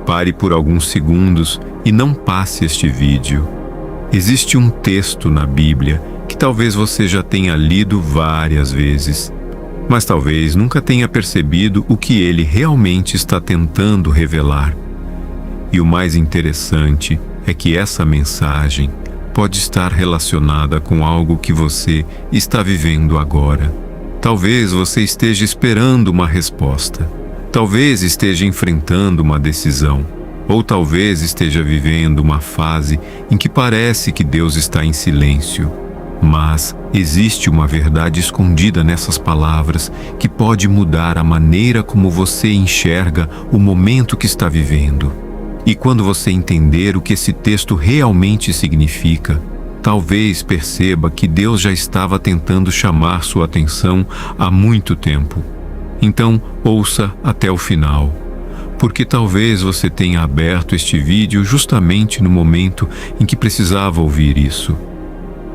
Pare por alguns segundos e não passe este vídeo. Existe um texto na Bíblia que talvez você já tenha lido várias vezes, mas talvez nunca tenha percebido o que ele realmente está tentando revelar. E o mais interessante é que essa mensagem pode estar relacionada com algo que você está vivendo agora. Talvez você esteja esperando uma resposta. Talvez esteja enfrentando uma decisão. Ou talvez esteja vivendo uma fase em que parece que Deus está em silêncio. Mas existe uma verdade escondida nessas palavras que pode mudar a maneira como você enxerga o momento que está vivendo. E quando você entender o que esse texto realmente significa, talvez perceba que Deus já estava tentando chamar sua atenção há muito tempo. Então, ouça até o final, porque talvez você tenha aberto este vídeo justamente no momento em que precisava ouvir isso.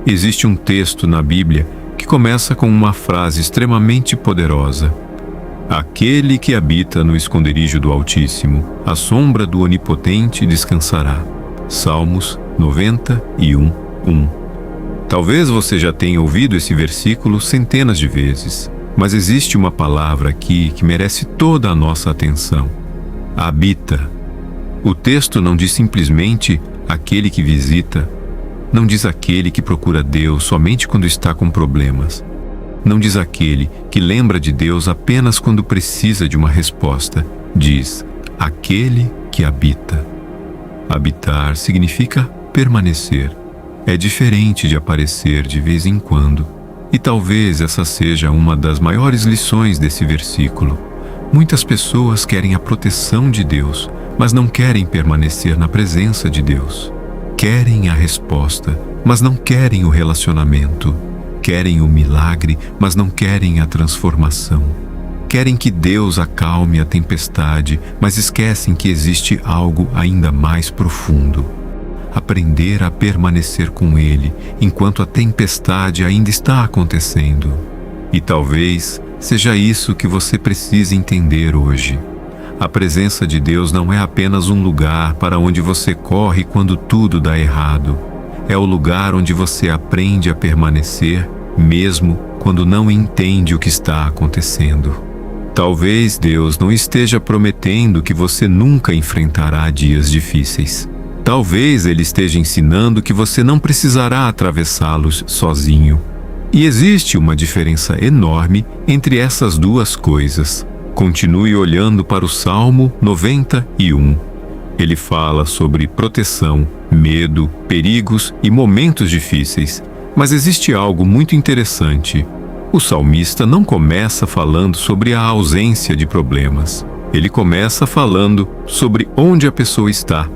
Existe um texto na Bíblia que começa com uma frase extremamente poderosa. Aquele que habita no esconderijo do Altíssimo, à sombra do Onipotente descansará. Salmos 91:1. Talvez você já tenha ouvido esse versículo centenas de vezes, mas existe uma palavra aqui que merece toda a nossa atenção. Habita. O texto não diz simplesmente aquele que visita, não diz aquele que procura Deus somente quando está com problemas. Não diz aquele que lembra de Deus apenas quando precisa de uma resposta. Diz aquele que habita. Habitar significa permanecer. É diferente de aparecer de vez em quando. E talvez essa seja uma das maiores lições desse versículo. Muitas pessoas querem a proteção de Deus, mas não querem permanecer na presença de Deus. Querem a resposta, mas não querem o relacionamento. Querem o milagre, mas não querem a transformação. Querem que Deus acalme a tempestade, mas esquecem que existe algo ainda mais profundo. Aprender a permanecer com Ele enquanto a tempestade ainda está acontecendo. E talvez seja isso que você precise entender hoje. A presença de Deus não é apenas um lugar para onde você corre quando tudo dá errado. É o lugar onde você aprende a permanecer, mesmo quando não entende o que está acontecendo. Talvez Deus não esteja prometendo que você nunca enfrentará dias difíceis. Talvez Ele esteja ensinando que você não precisará atravessá-los sozinho. E existe uma diferença enorme entre essas duas coisas. Continue olhando para o Salmo 91. Ele fala sobre proteção, medo, perigos e momentos difíceis. Mas existe algo muito interessante. O salmista não começa falando sobre a ausência de problemas. Ele começa falando sobre onde a pessoa está.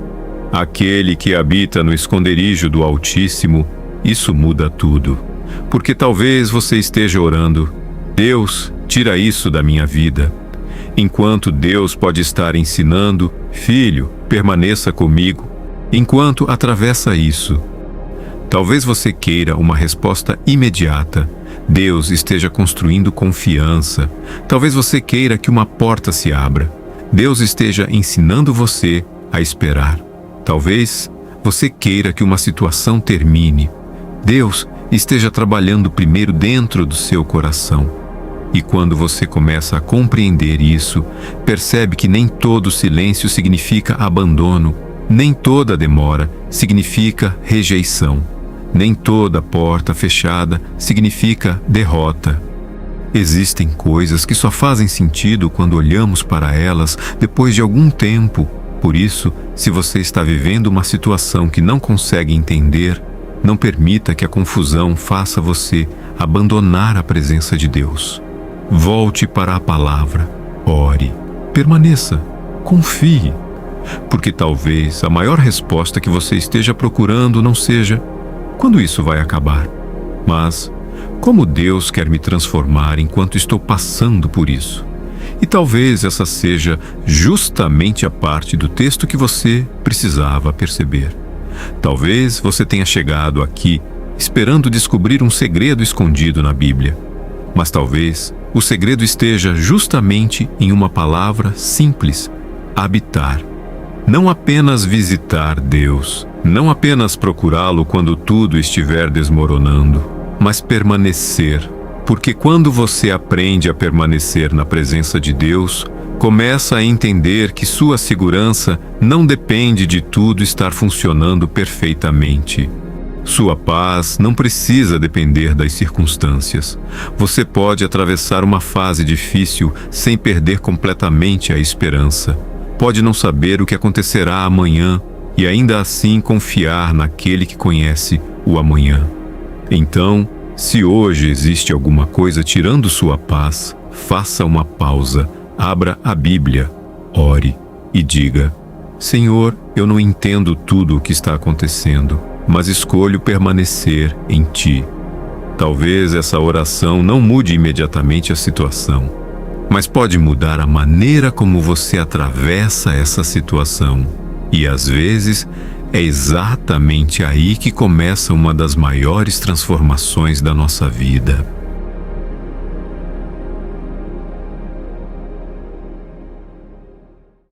Aquele que habita no esconderijo do Altíssimo, isso muda tudo. Porque talvez você esteja orando: Deus, tira isso da minha vida. Enquanto Deus pode estar ensinando: filho, permaneça comigo. Enquanto atravessa isso, talvez você queira uma resposta imediata. Deus esteja construindo confiança. Talvez você queira que uma porta se abra. Deus esteja ensinando você a esperar. Talvez você queira que uma situação termine. Deus esteja trabalhando primeiro dentro do seu coração. E quando você começa a compreender isso, percebe que nem todo silêncio significa abandono, nem toda demora significa rejeição. Nem toda porta fechada significa derrota. Existem coisas que só fazem sentido quando olhamos para elas depois de algum tempo. Por isso, se você está vivendo uma situação que não consegue entender, não permita que a confusão faça você abandonar a presença de Deus. Volte para a palavra, ore, permaneça, confie. Porque talvez a maior resposta que você esteja procurando não seja: quando isso vai acabar? Mas, como Deus quer me transformar enquanto estou passando por isso? E talvez essa seja justamente a parte do texto que você precisava perceber. Talvez você tenha chegado aqui esperando descobrir um segredo escondido na Bíblia. Mas talvez o segredo esteja justamente em uma palavra simples: habitar. Não apenas visitar Deus, não apenas procurá-lo quando tudo estiver desmoronando, mas permanecer. Porque quando você aprende a permanecer na presença de Deus, começa a entender que sua segurança não depende de tudo estar funcionando perfeitamente. Sua paz não precisa depender das circunstâncias. Você pode atravessar uma fase difícil sem perder completamente a esperança. Pode não saber o que acontecerá amanhã e ainda assim confiar naquele que conhece o amanhã. Então, se hoje existe alguma coisa tirando sua paz, faça uma pausa, abra a Bíblia, ore e diga: Senhor, eu não entendo tudo o que está acontecendo, mas escolho permanecer em Ti. Talvez essa oração não mude imediatamente a situação, mas pode mudar a maneira como você atravessa essa situação. E às vezes é exatamente aí que começa uma das maiores transformações da nossa vida.